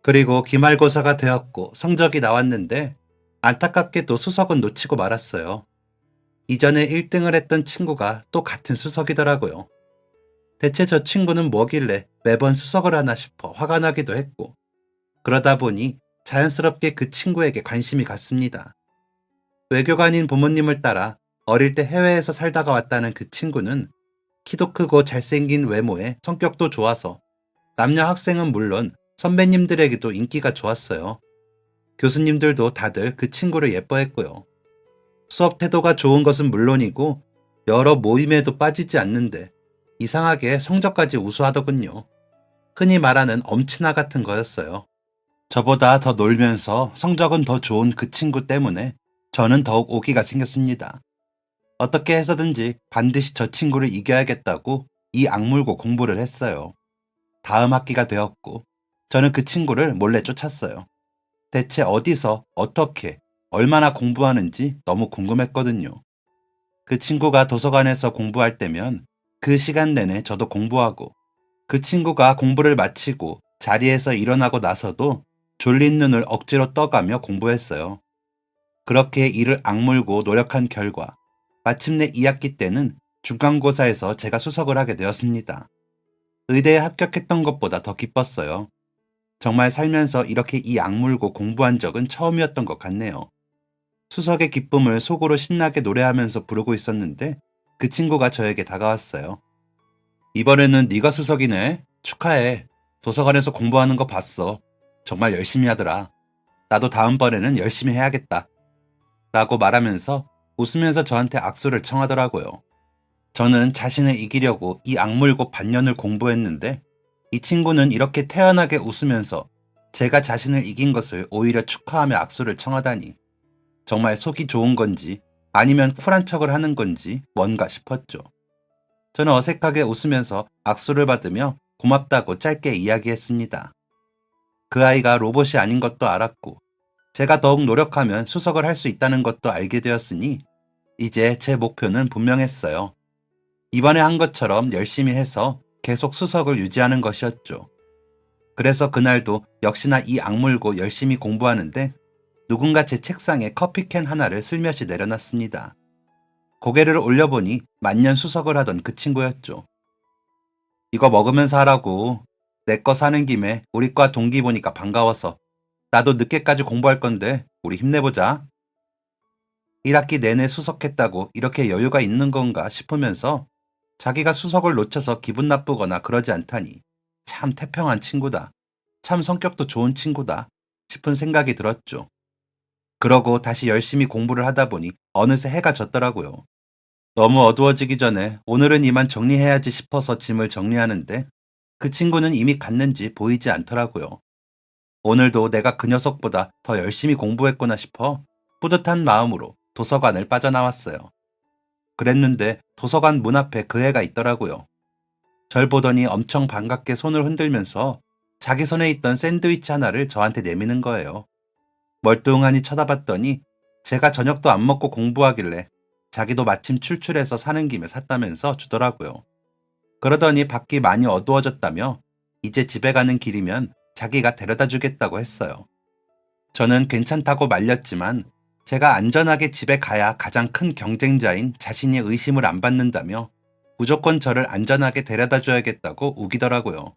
그리고 기말고사가 되었고 성적이 나왔는데 안타깝게도 수석은 놓치고 말았어요. 이전에 1등을 했던 친구가 또 같은 수석이더라고요. 대체 저 친구는 뭐길래 매번 수석을 하나 싶어 화가 나기도 했고 그러다 보니 자연스럽게 그 친구에게 관심이 갔습니다. 외교관인 부모님을 따라 어릴 때 해외에서 살다가 왔다는 그 친구는 키도 크고 잘생긴 외모에 성격도 좋아서 남녀 학생은 물론 선배님들에게도 인기가 좋았어요. 교수님들도 다들 그 친구를 예뻐했고요. 수업 태도가 좋은 것은 물론이고 여러 모임에도 빠지지 않는데 이상하게 성적까지 우수하더군요. 흔히 말하는 엄친아 같은 거였어요. 저보다 더 놀면서 성적은 더 좋은 그 친구 때문에 저는 더욱 오기가 생겼습니다. 어떻게 해서든지 반드시 저 친구를 이겨야겠다고 이 악물고 공부를 했어요. 다음 학기가 되었고 저는 그 친구를 몰래 쫓았어요. 대체 어디서 어떻게 얼마나 공부하는지 너무 궁금했거든요. 그 친구가 도서관에서 공부할 때면 그 시간 내내 저도 공부하고 그 친구가 공부를 마치고 자리에서 일어나고 나서도 졸린 눈을 억지로 떠가며 공부했어요. 그렇게 이를 악물고 노력한 결과 마침내 2학기 때는 중간고사에서 제가 수석을 하게 되었습니다. 의대에 합격했던 것보다 더 기뻤어요. 정말 살면서 이렇게 이 악물고 공부한 적은 처음이었던 것 같네요. 수석의 기쁨을 속으로 신나게 노래하면서 부르고 있었는데 그 친구가 저에게 다가왔어요. 이번에는 네가 수석이네. 축하해. 도서관에서 공부하는 거 봤어. 정말 열심히 하더라. 나도 다음번에는 열심히 해야겠다. 라고 말하면서 웃으면서 저한테 악수를 청하더라고요. 저는 자신을 이기려고 이 악물고 반년을 공부했는데 이 친구는 이렇게 태연하게 웃으면서 제가 자신을 이긴 것을 오히려 축하하며 악수를 청하다니 정말 속이 좋은 건지 아니면 쿨한 척을 하는 건지 뭔가 싶었죠. 저는 어색하게 웃으면서 악수를 받으며 고맙다고 짧게 이야기했습니다. 그 아이가 로봇이 아닌 것도 알았고 제가 더욱 노력하면 수석을 할 수 있다는 것도 알게 되었으니 이제 제 목표는 분명했어요. 이번에 한 것처럼 열심히 해서 계속 수석을 유지하는 것이었죠. 그래서 그날도 역시나 이 악물고 열심히 공부하는데 누군가 제 책상에 커피캔 하나를 슬며시 내려놨습니다. 고개를 올려보니 만년 수석을 하던 그 친구였죠. 이거 먹으면서 하라고. 내 거 사는 김에 우리 과 동기 보니까 반가워서. 나도 늦게까지 공부할 건데 우리 힘내보자. 1학기 내내 수석했다고 이렇게 여유가 있는 건가 싶으면서 자기가 수석을 놓쳐서 기분 나쁘거나 그러지 않다니 참 태평한 친구다. 참 성격도 좋은 친구다 싶은 생각이 들었죠. 그러고 다시 열심히 공부를 하다 보니 어느새 해가 졌더라고요. 너무 어두워지기 전에 오늘은 이만 정리해야지 싶어서 짐을 정리하는데 그 친구는 이미 갔는지 보이지 않더라고요. 오늘도 내가 그 녀석보다 더 열심히 공부했구나 싶어 뿌듯한 마음으로 도서관을 빠져나왔어요. 그랬는데 도서관 문 앞에 그 애가 있더라고요. 절 보더니 엄청 반갑게 손을 흔들면서 자기 손에 있던 샌드위치 하나를 저한테 내미는 거예요. 멀뚱하니 쳐다봤더니 제가 저녁도 안 먹고 공부하길래 자기도 마침 출출해서 사는 김에 샀다면서 주더라고요. 그러더니 밖이 많이 어두워졌다며 이제 집에 가는 길이면 자기가 데려다 주겠다고 했어요. 저는 괜찮다고 말렸지만 제가 안전하게 집에 가야 가장 큰 경쟁자인 자신이 의심을 안 받는다며 무조건 저를 안전하게 데려다 줘야겠다고 우기더라고요.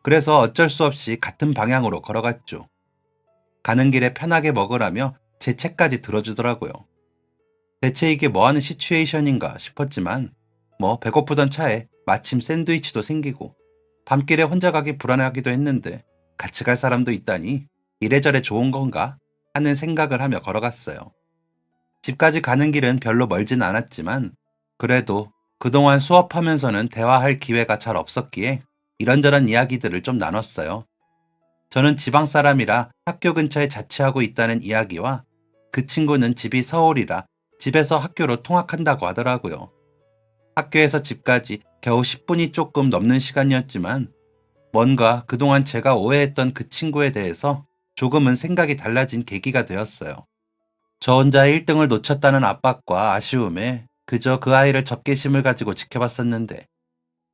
그래서 어쩔 수 없이 같은 방향으로 걸어갔죠. 가는 길에 편하게 먹으라며 제 책까지 들어주더라고요. 대체 이게 뭐하는 시츄에이션인가 싶었지만 배고프던 차에 마침 샌드위치도 생기고 밤길에 혼자 가기 불안하기도 했는데 같이 갈 사람도 있다니 이래저래 좋은 건가 하는 생각을 하며 걸어갔어요. 집까지 가는 길은 별로 멀진 않았지만 그래도 그동안 수업하면서는 대화할 기회가 잘 없었기에 이런저런 이야기들을 좀 나눴어요. 저는 지방 사람이라 학교 근처에 자취하고 있다는 이야기와 그 친구는 집이 서울이라 집에서 학교로 통학한다고 하더라고요. 학교에서 집까지 겨우 10분이 조금 넘는 시간이었지만 뭔가 그동안 제가 오해했던 그 친구에 대해서 조금은 생각이 달라진 계기가 되었어요. 저 혼자 1등을 놓쳤다는 압박과 아쉬움에 그저 그 아이를 적개심을 가지고 지켜봤었는데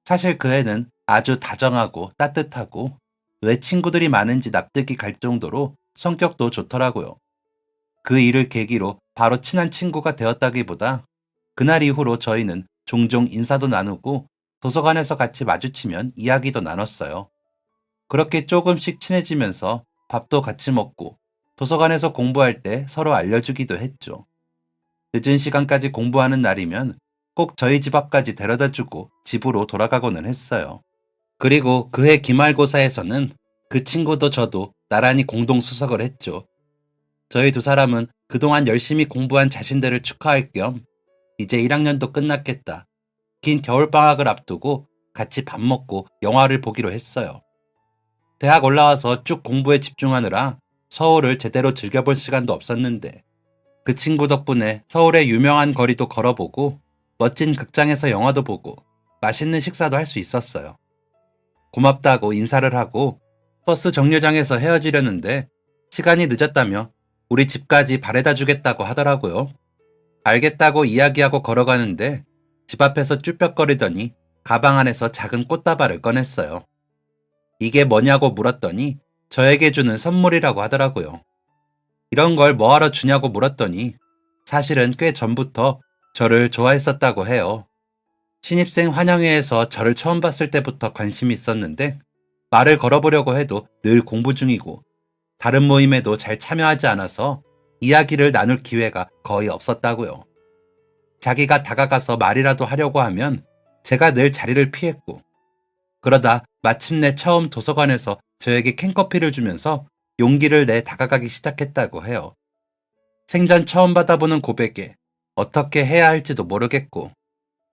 사실 그 애는 아주 다정하고 따뜻하고 왜 친구들이 많은지 납득이 갈 정도로 성격도 좋더라고요. 그 일을 계기로 바로 친한 친구가 되었다기보다 그날 이후로 저희는 종종 인사도 나누고 도서관에서 같이 마주치면 이야기도 나눴어요. 그렇게 조금씩 친해지면서 밥도 같이 먹고 도서관에서 공부할 때 서로 알려주기도 했죠. 늦은 시간까지 공부하는 날이면 꼭 저희 집 앞까지 데려다주고 집으로 돌아가고는 했어요. 그리고 그해 기말고사에서는 그 친구도 저도 나란히 공동 수석을 했죠. 저희 두 사람은 그동안 열심히 공부한 자신들을 축하할 겸 이제 1학년도 끝났겠다. 긴 겨울방학을 앞두고 같이 밥 먹고 영화를 보기로 했어요. 대학 올라와서 쭉 공부에 집중하느라 서울을 제대로 즐겨볼 시간도 없었는데 그 친구 덕분에 서울의 유명한 거리도 걸어보고 멋진 극장에서 영화도 보고 맛있는 식사도 할 수 있었어요. 고맙다고 인사를 하고 버스 정류장에서 헤어지려는데 시간이 늦었다며 우리 집까지 바래다 주겠다고 하더라고요. 알겠다고 이야기하고 걸어가는데 집 앞에서 쭈뼛거리더니 가방 안에서 작은 꽃다발을 꺼냈어요. 이게 뭐냐고 물었더니 저에게 주는 선물이라고 하더라고요. 이런 걸 뭐하러 주냐고 물었더니 사실은 꽤 전부터 저를 좋아했었다고 해요. 신입생 환영회에서 저를 처음 봤을 때부터 관심이 있었는데 말을 걸어보려고 해도 늘 공부 중이고 다른 모임에도 잘 참여하지 않아서 이야기를 나눌 기회가 거의 없었다고요. 자기가 다가가서 말이라도 하려고 하면 제가 늘 자리를 피했고 그러다 마침내 처음 도서관에서 저에게 캔커피를 주면서 용기를 내 다가가기 시작했다고 해요. 생전 처음 받아보는 고백에 어떻게 해야 할지도 모르겠고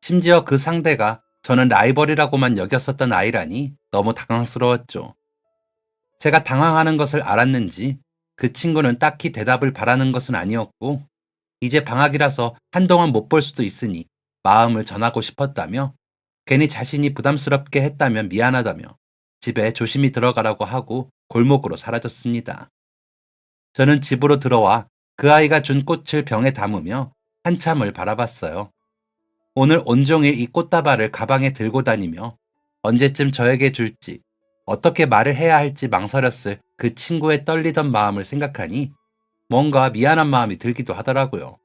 심지어 그 상대가 저는 라이벌이라고만 여겼었던 아이라니 너무 당황스러웠죠. 제가 당황하는 것을 알았는지 그 친구는 딱히 대답을 바라는 것은 아니었고 이제 방학이라서 한동안 못 볼 수도 있으니 마음을 전하고 싶었다며 괜히 자신이 부담스럽게 했다면 미안하다며 집에 조심히 들어가라고 하고 골목으로 사라졌습니다. 저는 집으로 들어와 그 아이가 준 꽃을 병에 담으며 한참을 바라봤어요. 오늘 온종일 이 꽃다발을 가방에 들고 다니며 언제쯤 저에게 줄지 어떻게 말을 해야 할지 망설였을 그 친구의 떨리던 마음을 생각하니 뭔가 미안한 마음이 들기도 하더라고요.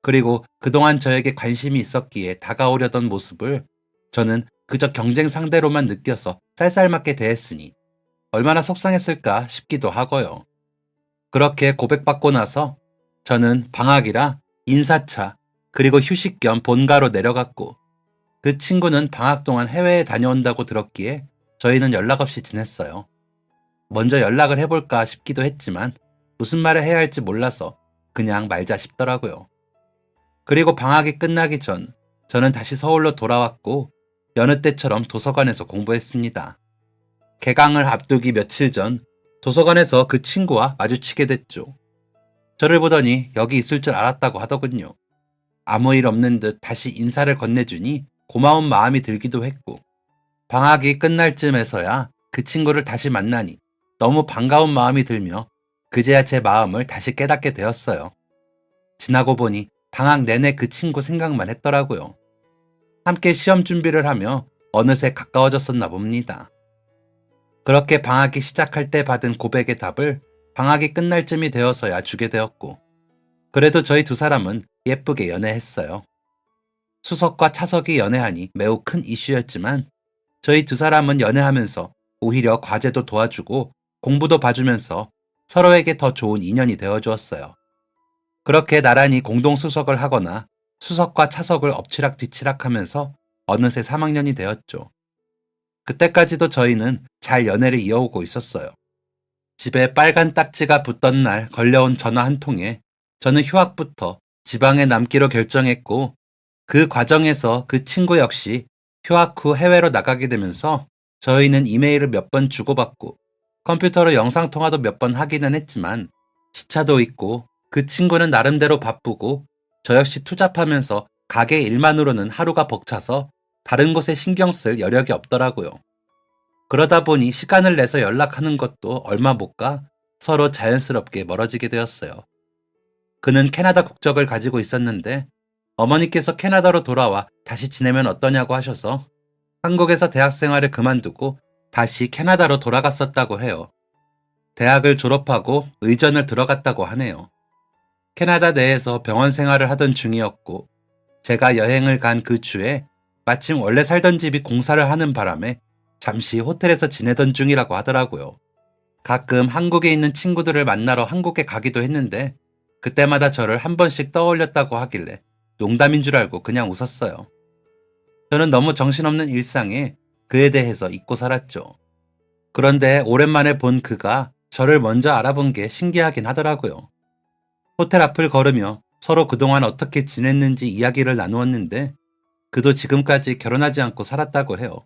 그리고 그동안 저에게 관심이 있었기에 다가오려던 모습을 저는 그저 경쟁 상대로만 느껴서 쌀쌀맞게 대했으니 얼마나 속상했을까 싶기도 하고요. 그렇게 고백받고 나서 저는 방학이라 인사차 그리고 휴식 겸 본가로 내려갔고 그 친구는 방학 동안 해외에 다녀온다고 들었기에 저희는 연락 없이 지냈어요. 먼저 연락을 해볼까 싶기도 했지만 무슨 말을 해야 할지 몰라서 그냥 말자 싶더라고요. 그리고 방학이 끝나기 전 저는 다시 서울로 돌아왔고 여느 때처럼 도서관에서 공부했습니다. 개강을 앞두기 며칠 전 도서관에서 그 친구와 마주치게 됐죠. 저를 보더니 여기 있을 줄 알았다고 하더군요. 아무 일 없는 듯 다시 인사를 건네주니 고마운 마음이 들기도 했고 방학이 끝날 쯤에서야 그 친구를 다시 만나니 너무 반가운 마음이 들며 그제야 제 마음을 다시 깨닫게 되었어요. 지나고 보니 방학 내내 그 친구 생각만 했더라고요. 함께 시험 준비를 하며 어느새 가까워졌었나 봅니다. 그렇게 방학이 시작할 때 받은 고백의 답을 방학이 끝날 쯤이 되어서야 주게 되었고 그래도 저희 두 사람은 예쁘게 연애했어요. 수석과 차석이 연애하니 매우 큰 이슈였지만 저희 두 사람은 연애하면서 오히려 과제도 도와주고 공부도 봐주면서 서로에게 더 좋은 인연이 되어주었어요. 그렇게 나란히 공동 수석을 하거나 수석과 차석을 엎치락뒤치락 하면서 어느새 3학년이 되었죠. 그때까지도 저희는 잘 연애를 이어오고 있었어요. 집에 빨간 딱지가 붙던 날 걸려온 전화 한 통에 저는 휴학부터 지방에 남기로 결정했고 그 과정에서 그 친구 역시 휴학 후 해외로 나가게 되면서 저희는 이메일을 몇 번 주고받고 컴퓨터로 영상통화도 몇 번 하기는 했지만 시차도 있고 그 친구는 나름대로 바쁘고 저 역시 투잡하면서 가게 일만으로는 하루가 벅차서 다른 곳에 신경 쓸 여력이 없더라고요. 그러다 보니 시간을 내서 연락하는 것도 얼마 못 가 서로 자연스럽게 멀어지게 되었어요. 그는 캐나다 국적을 가지고 있었는데 어머니께서 캐나다로 돌아와 다시 지내면 어떠냐고 하셔서 한국에서 대학 생활을 그만두고 다시 캐나다로 돌아갔었다고 해요. 대학을 졸업하고 의전을 들어갔다고 하네요. 캐나다 내에서 병원 생활을 하던 중이었고 제가 여행을 간 그 주에 마침 원래 살던 집이 공사를 하는 바람에 잠시 호텔에서 지내던 중이라고 하더라고요. 가끔 한국에 있는 친구들을 만나러 한국에 가기도 했는데 그때마다 저를 한 번씩 떠올렸다고 하길래 농담인 줄 알고 그냥 웃었어요. 저는 너무 정신없는 일상에 그에 대해서 잊고 살았죠. 그런데 오랜만에 본 그가 저를 먼저 알아본 게 신기하긴 하더라고요. 호텔 앞을 걸으며 서로 그동안 어떻게 지냈는지 이야기를 나누었는데 그도 지금까지 결혼하지 않고 살았다고 해요.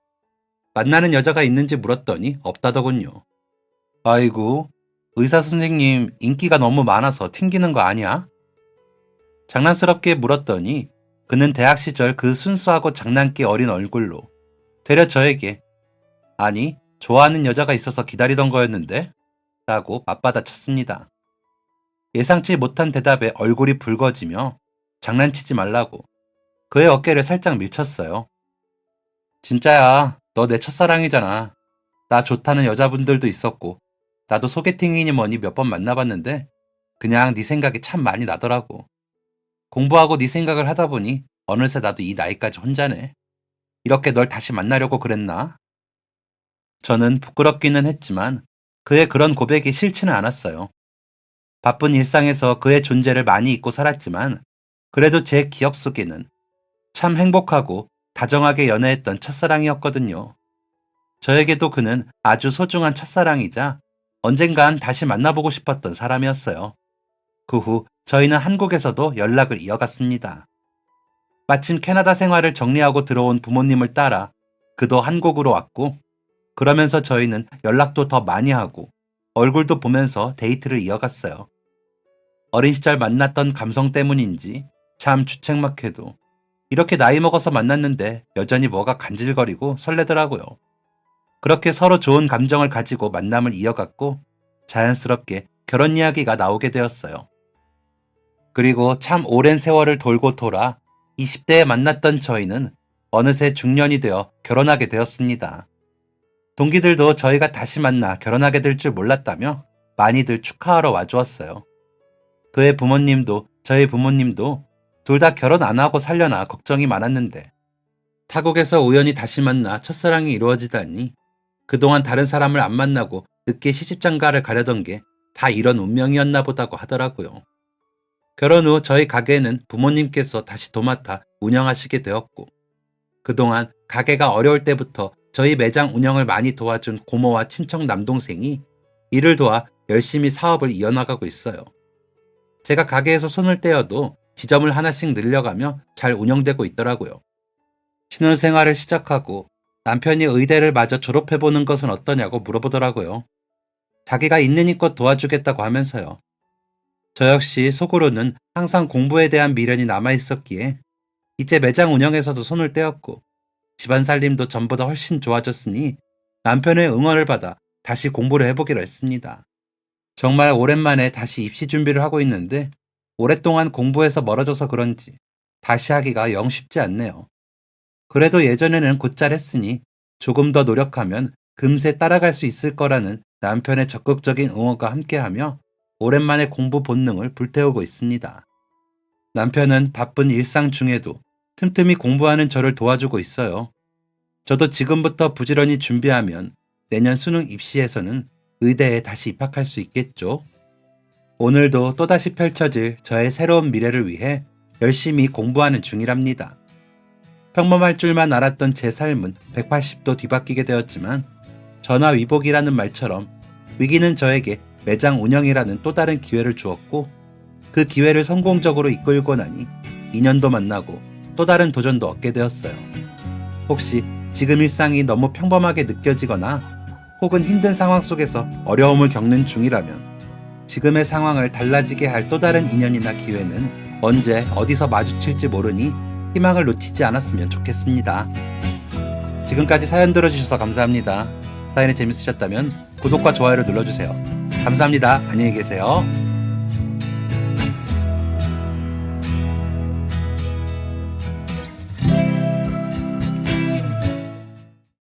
만나는 여자가 있는지 물었더니 없다더군요. 아이고, 의사 선생님 인기가 너무 많아서 튕기는 거 아니야? 장난스럽게 물었더니 그는 대학 시절 그 순수하고 장난기 어린 얼굴로 되려 저에게 아니, 좋아하는 여자가 있어서 기다리던 거였는데? 라고 맞받아쳤습니다. 예상치 못한 대답에 얼굴이 붉어지며 장난치지 말라고 그의 어깨를 살짝 밀쳤어요. 진짜야, 너 내 첫사랑이잖아. 나 좋다는 여자분들도 있었고 나도 소개팅이니 뭐니 몇 번 만나봤는데 그냥 네 생각이 참 많이 나더라고. 공부하고 네 생각을 하다 보니 어느새 나도 이 나이까지 혼자네. 이렇게 널 다시 만나려고 그랬나? 저는 부끄럽기는 했지만 그의 그런 고백이 싫지는 않았어요. 바쁜 일상에서 그의 존재를 많이 잊고 살았지만 그래도 제 기억 속에는 참 행복하고 다정하게 연애했던 첫사랑이었거든요. 저에게도 그는 아주 소중한 첫사랑이자 언젠간 다시 만나보고 싶었던 사람이었어요. 그 후 저희는 한국에서도 연락을 이어갔습니다. 마침 캐나다 생활을 정리하고 들어온 부모님을 따라 그도 한국으로 왔고 그러면서 저희는 연락도 더 많이 하고 얼굴도 보면서 데이트를 이어갔어요. 어린 시절 만났던 감성 때문인지 참 주책맞게도 이렇게 나이 먹어서 만났는데 여전히 뭐가 간질거리고 설레더라고요. 그렇게 서로 좋은 감정을 가지고 만남을 이어갔고 자연스럽게 결혼 이야기가 나오게 되었어요. 그리고 참 오랜 세월을 돌고 돌아 20대에 만났던 저희는 어느새 중년이 되어 결혼하게 되었습니다. 동기들도 저희가 다시 만나 결혼하게 될 줄 몰랐다며 많이들 축하하러 와주었어요. 그의 부모님도 저희 부모님도 둘 다 결혼 안 하고 살려나 걱정이 많았는데 타국에서 우연히 다시 만나 첫사랑이 이루어지다니 그동안 다른 사람을 안 만나고 늦게 시집장가를 가려던 게 다 이런 운명이었나 보다고 하더라고요. 결혼 후 저희 가게는 부모님께서 다시 도맡아 운영하시게 되었고 그동안 가게가 어려울 때부터 저희 매장 운영을 많이 도와준 고모와 친척 남동생이 이를 도와 열심히 사업을 이어나가고 있어요. 제가 가게에서 손을 떼어도 지점을 하나씩 늘려가며 잘 운영되고 있더라고요. 신혼생활을 시작하고 남편이 의대를 마저 졸업해보는 것은 어떠냐고 물어보더라고요. 자기가 있는 힘껏 도와주겠다고 하면서요. 저 역시 속으로는 항상 공부에 대한 미련이 남아있었기에 이제 매장 운영에서도 손을 떼었고 집안 살림도 전보다 훨씬 좋아졌으니 남편의 응원을 받아 다시 공부를 해보기로 했습니다. 정말 오랜만에 다시 입시 준비를 하고 있는데 오랫동안 공부해서 멀어져서 그런지 다시 하기가 영 쉽지 않네요. 그래도 예전에는 곧잘 했으니 조금 더 노력하면 금세 따라갈 수 있을 거라는 남편의 적극적인 응원과 함께하며 오랜만에 공부 본능을 불태우고 있습니다. 남편은 바쁜 일상 중에도 틈틈이 공부하는 저를 도와주고 있어요. 저도 지금부터 부지런히 준비하면 내년 수능 입시에서는 의대에 다시 입학할 수 있겠죠. 오늘도 또다시 펼쳐질 저의 새로운 미래를 위해 열심히 공부하는 중이랍니다. 평범할 줄만 알았던 제 삶은 180도 뒤바뀌게 되었지만 전화위복이라는 말처럼 위기는 저에게 매장 운영이라는 또 다른 기회를 주었고 그 기회를 성공적으로 이끌고 나니 인연도 만나고 또 다른 도전도 얻게 되었어요. 혹시 지금 일상이 너무 평범하게 느껴지거나 혹은 힘든 상황 속에서 어려움을 겪는 중이라면 지금의 상황을 달라지게 할 또 다른 인연이나 기회는 언제 어디서 마주칠지 모르니 희망을 놓치지 않았으면 좋겠습니다. 지금까지 사연 들어주셔서 감사합니다. 사연이 재밌으셨다면 구독과 좋아요를 눌러주세요. 감사합니다. 안녕히 계세요.